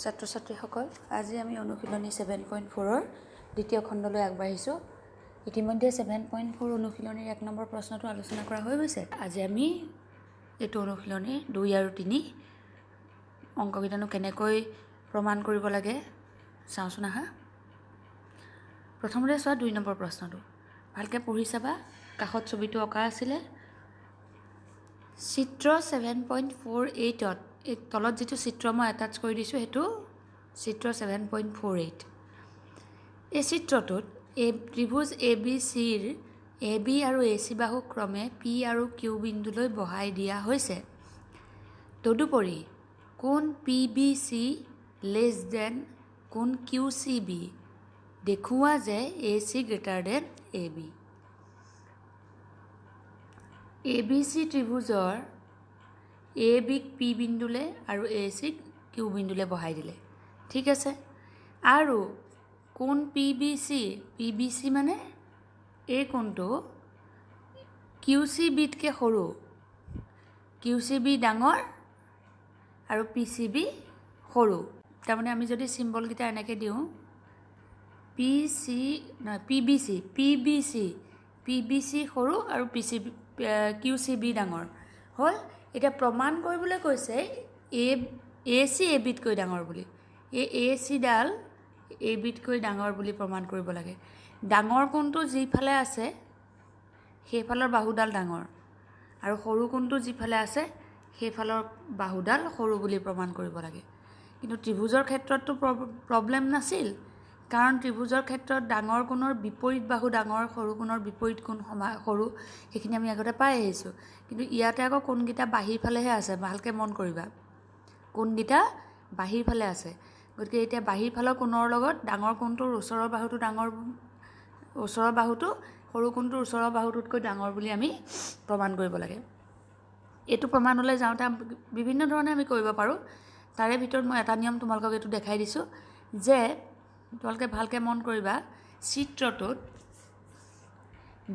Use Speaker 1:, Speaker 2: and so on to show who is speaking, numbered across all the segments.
Speaker 1: ছাত্ৰ ছাত্ৰীসকল, আজি আমি অনুশীলনী 7.4 দ্বিতীয় খণ্ডলৈ আগবাঢ়িছোঁ। ইতিমধ্যে 7.4 অনুশীলনীৰ 1 নম্বৰ প্ৰশ্নটো আলোচনা কৰা হৈ গৈছে। আজি আমি এইটো অনুশীলনী 2 আৰু 3 অংককেইটানো কেনেকৈ প্ৰমাণ কৰিব লাগে চাওঁচোন আহা। প্ৰথমতে চোৱা 2 নম্বৰ প্ৰশ্নটো ভালকৈ পঢ়ি চাবা। কাষত ছবিটো অঁকা আছিলে। চিত্ৰ 7.48ত এই তলত যিটো চিত্ৰ মই এটাচ কৰি দিছোঁ সেইটো চিত্ৰ 7.48। এই চিত্ৰটোত ত্ৰিভুজ এ বি চিৰ এ বি আৰু এ চি বাহু ক্ৰমে পি আৰু কিউ বিন্দুলৈ বহাই দিয়া হৈছে। তদুপৰি কোণ P B C less than কোণ কিউ চি বি দেখুওৱা যে A C greater than A B. A B C ত্ৰিভুজৰ এ বিক পি বিন্দুলৈ আৰু এ চিক কিউ বিন্দুলৈ বহাই দিলে, ঠিক আছে। আৰু কোণ পি বি চি মানে এই কোণটো কিউ চি বিতকৈ সৰু, কিউ চি বি ডাঙৰ আৰু পি চি বি সৰু। তাৰমানে আমি যদি চিম্বলকেইটা এনেকৈ দিওঁ পি বি চি সৰু আৰু কিউ চি বি ডাঙৰ হ'ল। এতিয়া প্ৰমাণ কৰিবলৈ কৈছে এ চি এ বিতকৈ ডাঙৰ বুলি। এ চিডাল এ বিতকৈ ডাঙৰ বুলি প্ৰমাণ কৰিব লাগে। ডাঙৰ কোণটো যিফালে আছে সেইফালৰ বাহুডাল ডাঙৰ আৰু সৰু কোণটো যিফালে আছে সেইফালৰ বাহুডাল সৰু বুলি প্ৰমাণ কৰিব লাগে। কিন্তু ত্ৰিভুজৰ ক্ষেত্ৰততো প্ৰব্লেম নাছিল, কাৰণ ত্ৰিভুজৰ ক্ষেত্ৰত ডাঙৰ কোণৰ বিপৰীত বাহু ডাঙৰ, সৰু কোণৰ বিপৰীত কোণ সৰু, সেইখিনি আমি আগতে পাই আহিছোঁ। কিন্তু ইয়াতে আকৌ কোণকেইটা বাহিৰ ফালেহে আছে, ভালকৈ মন কৰিবা। কোণকেইটা বাহিৰ ফালে আছে, গতিকে এতিয়া বাহিৰ ফালৰ কোণৰ লগত ডাঙৰ কোণটোৰ ওচৰৰ বাহুটো সৰু কোণটোৰ ওচৰৰ বাহুটোতকৈ ডাঙৰ বুলি আমি প্ৰমাণ কৰিব লাগে। এইটো প্ৰমাণলৈ যাওঁতে বিভিন্ন ধৰণে আমি কৰিব পাৰোঁ। তাৰে ভিতৰত মই এটা নিয়ম তোমালোকক এইটো দেখাই দিছোঁ যে তোমালোকে ভালকৈ মন কৰিবা। চিত্ৰটোত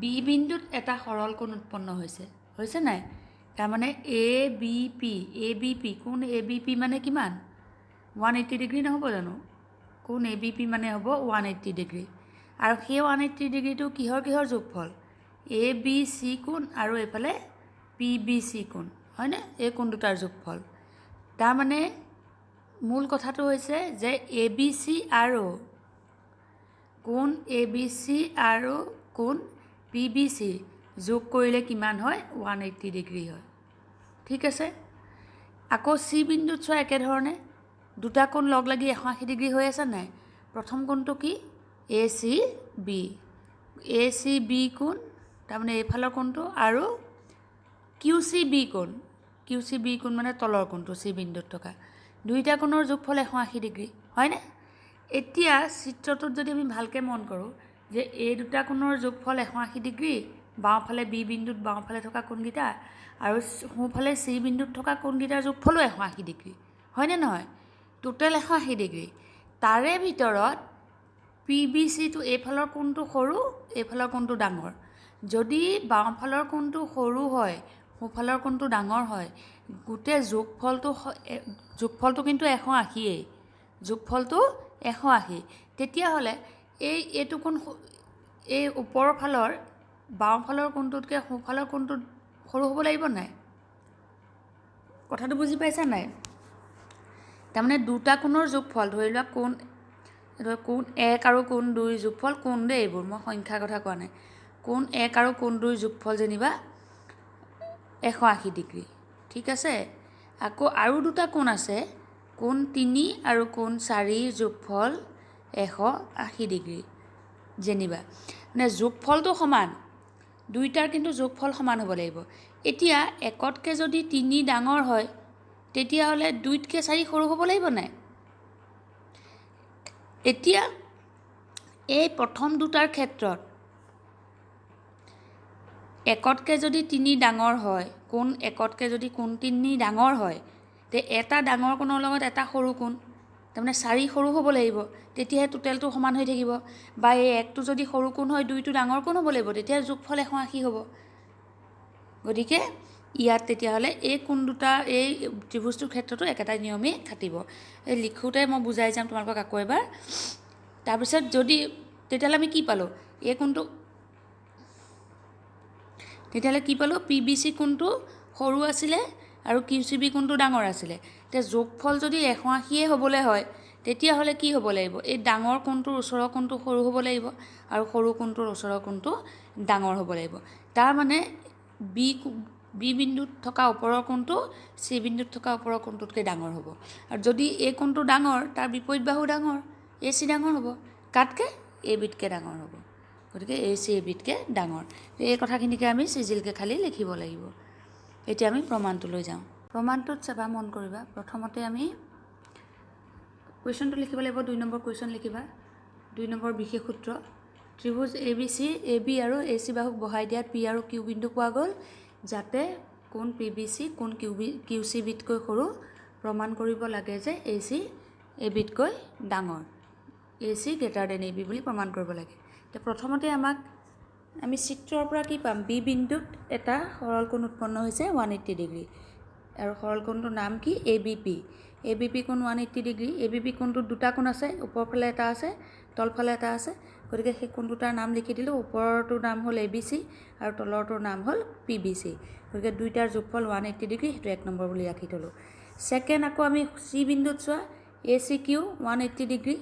Speaker 1: বি বিন্দুত এটা সৰল কোণ উৎপন্ন হৈছে নাই? তাৰমানে এ বি পি কোণ এ বি পি মানে কিমান? 180 ডিগ্ৰী নহ'ব জানো? কোণ এ বি পি মানে হ'ব 180 ডিগ্ৰী। আৰু সেই 180 ডিগ্ৰীটো কিহৰ যোগফল? এ বি চি কোণ আৰু এইফালে পি বি চি কোণ, হয়নে? এই কোণ দুটাৰ যোগফল। তাৰমানে মূল কথাটো হৈছে যে এ বি চি আৰু কোণ এ বি চি আৰু কোণ পি বি চি যোগ কৰিলে কিমান হয়? 180 ডিগ্ৰী হয়, ঠিক আছে। আকৌ চি বিন্দুত চোৱা একেধৰণে দুটা কোণ লগ লাগি 180 ডিগ্ৰী হৈ আছে নাই? প্ৰথম কোণটো কি? এ চি বি কোণ, তাৰমানে এইফালৰ কোণটো, আৰু কিউ চি বি কোণ মানে তলৰ কোণটো চি বিন্দুত থকা। দুইটা কোণৰ যোগফল 180 ডিগ্ৰী, হয়নে? এতিয়া চিত্ৰটোত যদি আমি ভালকৈ মন কৰোঁ যে এই দুটা কোণৰ যোগফল 180 ডিগ্ৰী, বাওঁফালে বি বিন্দুত বাওঁফালে থকা কোণকেইটা আৰু সোঁফালে চি বিন্দুত থকা কোণকেইটাৰ যোগফলো 180 ডিগ্ৰী, হয়নে নহয়? Total 180 degree. তাৰে ভিতৰত পি বি চিটো এইফালৰ কোণটো সৰু, এইফালৰ কোণটো ডাঙৰ। যদি বাওঁফালৰ কোণটো সৰু হয়, সোঁফালৰ কোণটো ডাঙৰ হয়, গোটেই যোগফলটো কিন্তু 180য়েই, যোগফলটো 180। তেতিয়াহ'লে এইটো কোণ এই ওপৰৰ ফালৰ বাওঁফালৰ কোণটোতকৈ সোঁফালৰ কোণটো সৰু হ'ব লাগিব নাই? কথাটো বুজি পাইছা নাই? তাৰমানে দুটা কোণৰ যোগফল, ধৰি লোৱা কোণ 1 আৰু কোণ 2 যোগফল, কোণ দেই এইবোৰ, মই সংখ্যাৰ কথা কোৱা নাই। কোণ 1 আৰু কোণ 2 যোগফল যেনিবা 180 ডিগ্ৰী, ঠিক আছে। আকৌ আৰু দুটা কোণ আছে, কোণ 3 আৰু কোণ 4 যোগফল 180 ডিগ্ৰী যেনিবা। মানে যোগফলটো সমান, দুইটাৰ কিন্তু যোগফল সমান হ'ব লাগিব। এতিয়া 1তকৈ যদি 3 ডাঙৰ হয় তেতিয়াহ'লে 2তকৈ 4 সৰু হ'ব লাগিব নাই? এতিয়া এই প্ৰথম দুটাৰ ক্ষেত্ৰত 1তকৈ যদি 3 ডাঙৰ হয়, কোণ 1তকৈ যদি কোণ 3 ডাঙৰ হয়, তে এটা ডাঙৰ কোণৰ লগত এটা সৰু কোণ, তাৰমানে 4 সৰু হ'ব লাগিব, তেতিয়াহে টোটেলটো সমান হৈ থাকিব। বা এই 1টো যদি সৰু কোণ হয় 2টো ডাঙৰ কোণ হ'ব লাগিব, তেতিয়া যোগফল 180 হ'ব। গতিকে ইয়াত তেতিয়াহ'লে এই কোণ দুটা এই ত্ৰিভুজটোৰ ক্ষেত্ৰতো একেটা নিয়মেই খাটিব। এই লিখোঁতে মই বুজাই যাম তোমালোকক আকৌ এবাৰ। তাৰপিছত যদি তেতিয়াহ'লে আমি কি পালোঁ, এই কোণটো তেতিয়াহ'লে কি পালোঁ, PBC কোণটো সৰু আছিলে আৰু QCB কোণটো ডাঙৰ আছিলে। এতিয়া যোগফল যদি 180 হ'বলৈ হয় তেতিয়াহ'লে কি হ'ব লাগিব, এই ডাঙৰ কোণটোৰ ওচৰৰ কোণটো সৰু হ'ব লাগিব আৰু সৰু কোণটোৰ ওচৰৰ কোণটো ডাঙৰ হ'ব লাগিব। তাৰমানে বি বিন্দুত থকা ওপৰৰ কোণটো C বিন্দুত থকা ওপৰৰ কোণটোতকৈ ডাঙৰ হ'ব। আৰু যদি এই কোণটো ডাঙৰ তাৰ বিপৰীত বাহু ডাঙৰ, AC ডাঙৰ হ'ব, কাতকৈ ABতকৈ ডাঙৰ হ'ব। গতিকে AC ABতকৈ ডাঙৰ। এই কথাখিনিকে আমি চিজিলকৈ খালি লিখিব লাগিব। এতিয়া আমি প্ৰমাণটো লৈ যাওঁ। প্ৰমাণটোত চাবা, মন কৰিবা, প্ৰথমতে আমি কুৱেশ্যনটো লিখিব লাগিব। 2 নম্বৰ কুৱেশ্যন লিখিবা। 2 নম্বৰ বিশেষ সূত্ৰ, ত্ৰিভুজ ABC AB আৰু AC বাহুক বহাই দিয়াত P আৰু Q বিন্দু পোৱা গ'ল, যাতে কোণ PBC কোণ QCBতকৈ সৰু প্ৰমাণ কৰিব লাগে যে AC ABতকৈ ডাঙৰ, AC গ্ৰেটাৰ দেন AB বুলি প্ৰমাণ কৰিব লাগে। এতিয়া প্ৰথমতে আমি চিত্ৰৰ পৰা কি পাম, বি বিন্দুত এটা সৰল কোণ উৎপন্ন হৈছে 180 ডিগ্ৰী আৰু সৰল কোণটোৰ নাম কি, ABP। ABP কোণ 180 ডিগ্ৰী। ABP কোণটোত দুটা কোণ আছে, ওপৰফালে এটা আছে, তলফালে এটা আছে। গতিকে সেই কোণ দুটাৰ নাম লিখি দিলোঁ। ওপৰটোৰ নাম হ'ল ABC আৰু তলৰটোৰ নাম হ'ল PBC। গতিকে দুইটাৰ যোগফল 180 ডিগ্ৰী, সেইটো 1 নম্বৰ বুলি ৰাখি থ'লোঁ। ছেকেণ্ড আকৌ আমি C বিন্দুত চোৱা, ACQ 180 ডিগ্ৰী,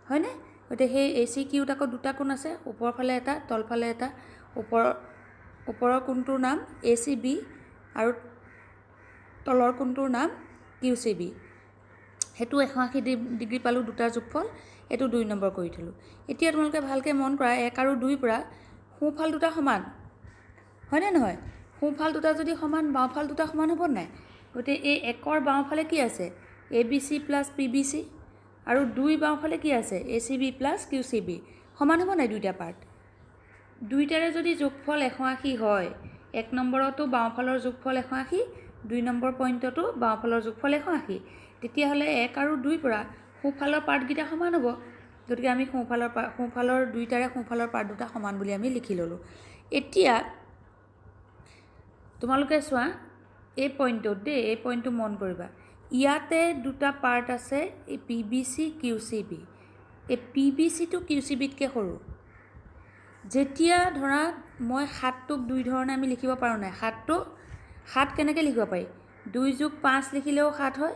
Speaker 1: হয়নে? গতিকে সেই ACQত আকৌ দুটা কোণ আছে, ওপৰফালে এটা, তলফালে এটা। ওপৰৰ কোণটোৰ নাম ACB আৰু তলৰ কোণটোৰ নাম QCB। সেইটো 180 ডিগ্ৰী পালোঁ দুটাৰ যোগফল, এইটো 2 নম্বৰ কৰি থ'লোঁ। এতিয়া তোমালোকে ভালকৈ মন কৰা, 1 আৰু 2ৰ পৰা সোঁফাল দুটা সমান, হয়নে নহয়? সোঁফাল দুটা যদি সমান, বাওঁফাল দুটা সমান হ'ব নাই? গতিকে এই 1ৰ বাওঁফালে কি আছে, ABC প্লাছ PBC আৰু 2 বাওঁফালে কি আছে, ACB প্লাছ QCB। সমান হ'ব নাই দুইটা পাৰ্ট? দুইটাৰে যদি যোগফল 180 হয়, 1 নম্বৰতো বাওঁফালৰ যোগফল 180, 2 নম্বৰ পইণ্টতো বাওঁফালৰ যোগফল 180, তেতিয়াহ'লে 1 আৰু 2ৰ পৰা সোঁফালৰ পাৰ্টকেইটা সমান হ'ব। গতিকে আমি দুইটাৰে সোঁফালৰ পাৰ্ট দুটা সমান বুলি আমি লিখি ল'লোঁ। এতিয়া তোমালোকে চোৱা, এই পইণ্টটোত দেই, এই পইণ্টটো মন কৰিবা, ইয়াতে দুটা পাৰ্ট আছে, এই PBC QCB। এই PBCটো QCBতকৈ সৰু। যেতিয়া ধৰা মই 7টোক 2 ধৰণে আমি লিখিব পাৰোঁ নাই, 7 কেনেকৈ লিখিব পাৰি, 2 যোগ 5 লিখিলেও 7 হয়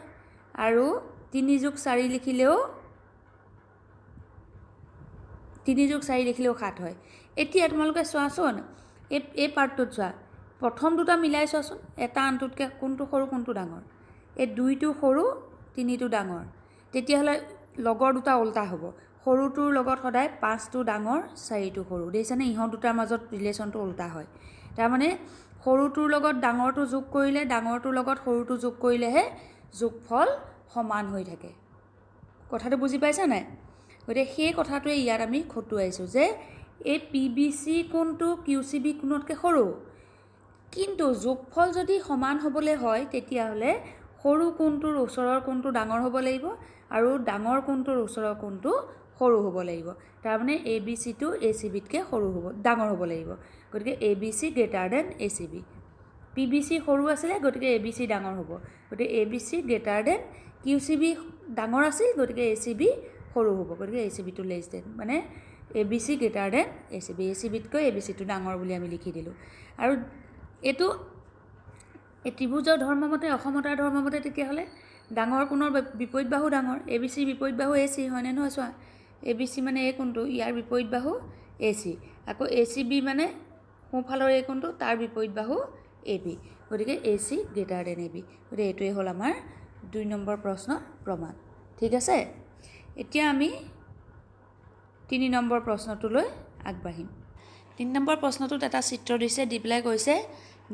Speaker 1: আৰু 3 যোগ 4 লিখিলেও 7 হয়। এতিয়া তোমালোকে চোৱাচোন, এই পাৰ্টটোত চোৱা, প্ৰথম দুটা মিলাই চোৱাচোন, এটা আনটোতকৈ কোনটো সৰু কোনটো ডাঙৰ। এই 2টো সৰু, 3টো ডাঙৰ। তেতিয়াহ'লে লগৰ দুটা উল্টা হ'ব, সৰুটোৰ লগত সদায় 5টো ডাঙৰ, 4টো সৰু। দেখিছানে, ইহঁত দুটাৰ মাজত ৰিলেশ্যনটো উল্টা হয়। তাৰমানে সৰুটোৰ লগত ডাঙৰটো যোগ কৰিলে, ডাঙৰটোৰ লগত সৰুটো যোগ কৰিলেহে যোগফল সমান হৈ থাকে। কথাটো বুজি পাইছা নাই? গতিকে সেই কথাটোৱে ইয়াত আমি খটুৱাইছোঁ যে এই PBC কোণটো QCB কোণতকৈ সৰু, কিন্তু যোগফল যদি সমান হ'বলৈ হয় তেতিয়াহ'লে সৰু কোণটোৰ ওচৰৰ কোণটো ডাঙৰ হ'ব লাগিব আৰু ডাঙৰ কোণটোৰ ওচৰৰ কোণটো সৰু হ'ব লাগিব। তাৰমানে ABCটো ACBতকৈ ডাঙৰ হ'ব লাগিব। গতিকে ABC greater than ACB। PBC সৰু আছিলে, গতিকে ABC ডাঙৰ হ'ব। গতিকে ABC গ্ৰেটাৰ দেন QCB ডাঙৰ আছিল, গতিকে ACB সৰু হ'ব। গতিকে ACBটো লেছ দেন, মানে ABC গ্ৰেটাৰ দেন ACB। ACBতকৈ ABCটো ডাঙৰ বুলি আমি লিখি দিলোঁ। আৰু এইটো এই ত্ৰিভুজৰ ধৰ্মমতে, অসমতাৰ ধৰ্মমতে, তেতিয়াহ'লে ডাঙৰ কোণৰ বিপৰীত বাহু ডাঙৰ, ABCৰ বিপৰীত বাহু AC, হয়নে নহয়? চোৱা, ABC মানে এই কোণটো, ইয়াৰ বিপৰীত বাহু AC, আকৌ ACB মানে সোঁফালৰ এই কোণটো, তাৰ বিপৰীত বাহু AB। গতিকে AC গ্ৰেটাৰ দেন AB। গতিকে এইটোৱে হ'ল আমাৰ 2 নম্বৰ প্ৰশ্নৰ প্ৰমাণ। ঠিক আছে, এতিয়া আমি 3 নম্বৰ প্ৰশ্নটোলৈ আগবাঢ়িম। 3 নম্বৰ প্ৰশ্নটোত এটা চিত্ৰ দিছে, দি পেলাই কৈছে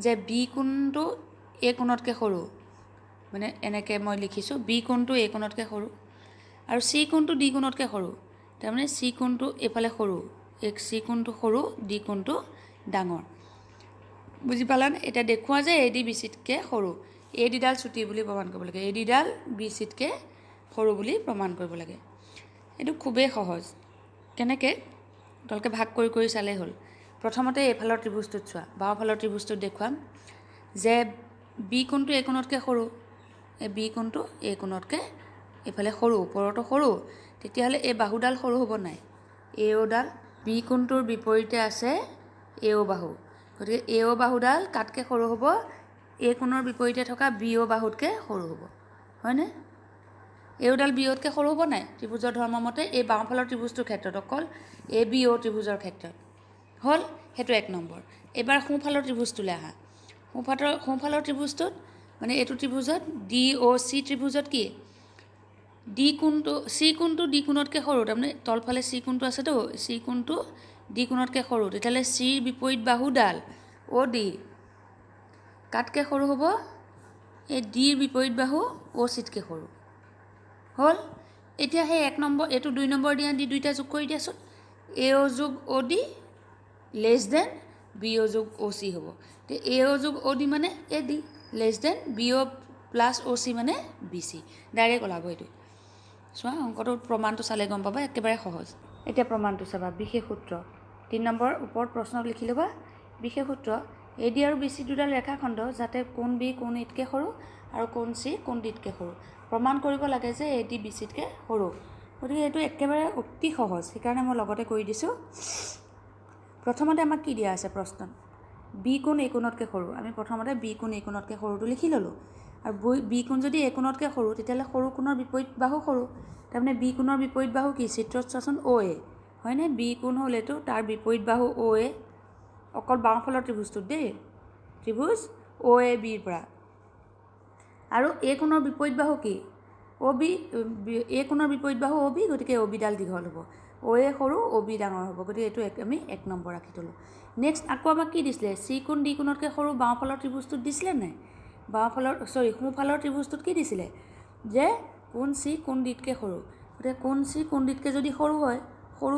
Speaker 1: যে B কোণটো A কোণতকৈ সৰু, মানে এনেকৈ মই লিখিছোঁ, B কোণটো A কোণতকৈ সৰু আৰু C কোণটো D কোণতকৈ সৰু। তাৰমানে C কোণটো এইফালে সৰু, C কোণটো সৰু, D কোণটো ডাঙৰ। বুজি পালানে? এতিয়া দেখুওৱা যে AD BCতকৈ সৰু, ADডাল চুটি বুলি প্ৰমাণ কৰিব লাগে, ADডাল BCতকৈ সৰু বুলি প্ৰমাণ কৰিব লাগে। এইটো খুবেই সহজ। কেনেকৈ? তোমালোকে ভাগ কৰি কৰি চালেই হ'ল। প্ৰথমতে এইফালৰ ত্ৰিভুজটোত চোৱা, বাওঁফালৰ ত্ৰিভুজটোত দেখুৱাম। যে বি কোণটো এ কোণতকৈ সৰু, এই বি কোণটো এ কোণতকৈ এইফালে সৰু, ওপৰতো সৰু, তেতিয়াহ'লে এই বাহুডাল সৰু হ'ব নাই? এ অ'ডাল বি কোণটোৰ বিপৰীতে আছে এ অ' বাহু, গতিকে এ অ' বাহুডাল কাতকৈ সৰু হ'ব? এ কোণৰ বিপৰীতে থকা বি অ' বাহুতকৈ সৰু হ'ব, হয়নে? এ অ'ডাল বি অ'তকৈ সৰু হ'ব নাই? ত্ৰিভুজৰ ধৰ্ম মতে এই বাওঁফালৰ ত্ৰিভুজটোৰ ক্ষেত্ৰত, অকল এ বি অ' ত্ৰিভুজৰ ক্ষেত্ৰত হ'ল। সেইটো 1 নম্বৰ। এবাৰ সোঁফালৰ ত্ৰিভুজটোলৈ আহা। সোঁফালৰ ত্ৰিভুজটোত মানে এইটো ত্ৰিভুজত ডি অ' চি ত্ৰিভুজত কি ডি কোণটো চি কোণটো ডি কোণতকৈ সৰু, তাৰমানে তলফালে চি কোণটো আছেতো, চি কোণটো ডি কোণতকৈ সৰু, তেতিয়াহ'লে চিৰ বিপৰীত বাহুডাল অ' ডি কাতকৈ সৰু হ'ব? এই ডিৰ বিপৰীত বাহু অ' চিতকৈ সৰু হ'ল। এতিয়া সেই 1 নম্বৰ, এইটো 2 নম্বৰ দিয়া দি দুইটা যোগ কৰি দিয়াচোন। এ অ' যোগ O' D less than B অ' যোগ অ' চি হ'ব। তে এ অ' যোগ অ' ডি মানে A D less than B O' plus O' C মানে বি চি। ডাইৰেক্ট ওলাব এইটো। চোৱা অংকটো প্ৰমাণটো চালে গম পাবা, একেবাৰে সহজ। এতিয়া প্ৰমাণটো চাবা। বিশেষ সূত্ৰ 3 নম্বৰ ওপৰত প্ৰশ্নত লিখি ল'বা। বিশেষ সূত্ৰ এ ডি আৰু বি চি দুডাল ৰেখাখণ্ড যাতে কোণ বি কোণ ইতকৈ সৰু আৰু কোণ চি কোণ ডিতকৈ সৰু। প্ৰমাণ কৰিব লাগে যে এ ডি বি চিতকৈ সৰু। গতিকে এইটো একেবাৰে অতি সহজ, সেইকাৰণে মই লগতে কৰি দিছোঁ। প্ৰথমতে আমাক কি দিয়া আছে প্ৰশ্নত? বি কোণ এ কোণতকৈ সৰু। আমি প্ৰথমতে বি কোণ এ কোণতকৈ সৰুটো লিখি ল'লোঁ। আৰু বি কোণ যদি এ কোণতকৈ সৰু, তেতিয়াহ'লে সৰু কোণৰ বিপৰীত বাহু সৰু। তাৰমানে বি কোণৰ বিপৰীত বাহু কি? চিত্ৰত চোৱাচোন অ' এ, হয়নে? বি কোণ হ'ল এইটো, তাৰ বিপৰীত বাহু অ' এ, অকল বাওঁফালৰ ত্ৰিভুজটোত দেই, ত্ৰিভুজ অ' এ বিৰ পৰা। আৰু এ কোণৰ বিপৰীত বাহু কি? অ' বি। এ কোণৰ বিপৰীত বাহু অ' বি, গতিকে অ' বিডাল দীঘল হ'ব। অ' এ সৰু, অ' বি ডাঙৰ হ'ব, গতিকে এইটো আমি 1 নম্বৰ ৰাখি থ'লোঁ। নেক্সট আকৌ আমাক কি দিছিলে? চি কোণ ডি কোণতকৈ সৰু বাওঁফালৰ ত্ৰিভুজটোত দিছিলে নাই? সোঁফালৰ ত্ৰিভুজটোত কি দিছিলে? যে কোণ চি কোণ ডিতকৈ সৰু। গতিকে কোণ চি কোণ ডিতকৈ যদি সৰু হয়, সৰু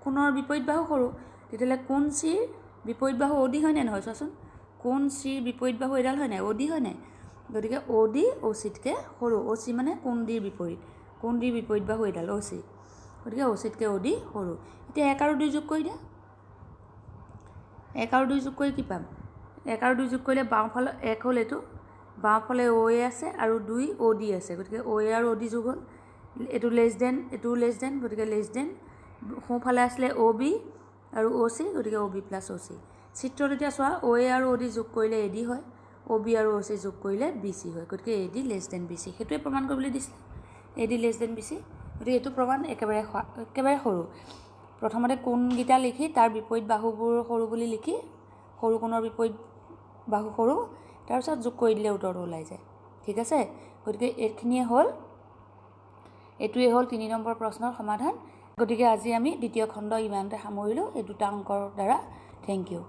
Speaker 1: কোণৰ বিপৰীত বাহু সৰু, তেতিয়াহ'লে কোণ চিৰ বিপৰীত বাহু অ' ডি হয় নে নহয়? চোৱাচোন, কোণ চিৰ বিপৰীত বাহু এডাল হয় নাই? অ' ডি হয় নাই? গতিকে অ' ডি অ' চিতকৈ সৰু। অ' চি মানে কোণ ডিৰ বিপৰীত, কোণ ডিৰ বিপৰীত বাহু এডাল অ' চি, গতিকে অ' চিতকৈ অ' ডি সৰু। এতিয়া 1 আৰু 2 যোগ কৰি দিয়া। 1 আৰু 2 যোগ কৰি কি পাম? 1 আৰু 2 যোগ কৰিলে বাওঁফালৰ 1 হ'ল এইটো, বাওঁফালে অ' এ আছে আৰু 2 অ' ডি আছে, গতিকে অ' এ আৰু অ' ডি যোগ হ'ল। এইটো লেছ দেন, এইটোও লেছ দেন, গতিকে লেছ দেন। সোঁফালে আছিলে অ' বি আৰু অ' চি, গতিকে অ' বি প্লাছ অ' চি। চিত্ৰত এতিয়া চোৱা, অ' এ আৰু অ' ডি যোগ কৰিলে এ ডি হয়, অ' বি আৰু অ' চি যোগ কৰিলে বি চি হয়, গতিকে A D less than B C. সেইটোৱে প্ৰমাণ কৰিবলৈ দিছিলে, A D less than B C. গতিকে এইটো প্ৰমাণ একেবাৰে সৰু। প্ৰথমতে কোণকেইটা লিখি তাৰ বিপৰীত বাহুবোৰ সৰু বুলি লিখি, সৰু কোণৰ বিপৰীত বাহু সৰু, তাৰপিছত যোগ কৰি দিলে উত্তৰটো ওলাই যায়। ঠিক আছে? গতিকে এইখিনিয়ে হ'ল, এইটোৱে হ'ল 3 নম্বৰ প্ৰশ্নৰ সমাধান। গতিকে আজি আমি দ্বিতীয় খণ্ড ইমানতে সামৰিলোঁ এই 2টা অংকৰ দ্বাৰা। Thank U.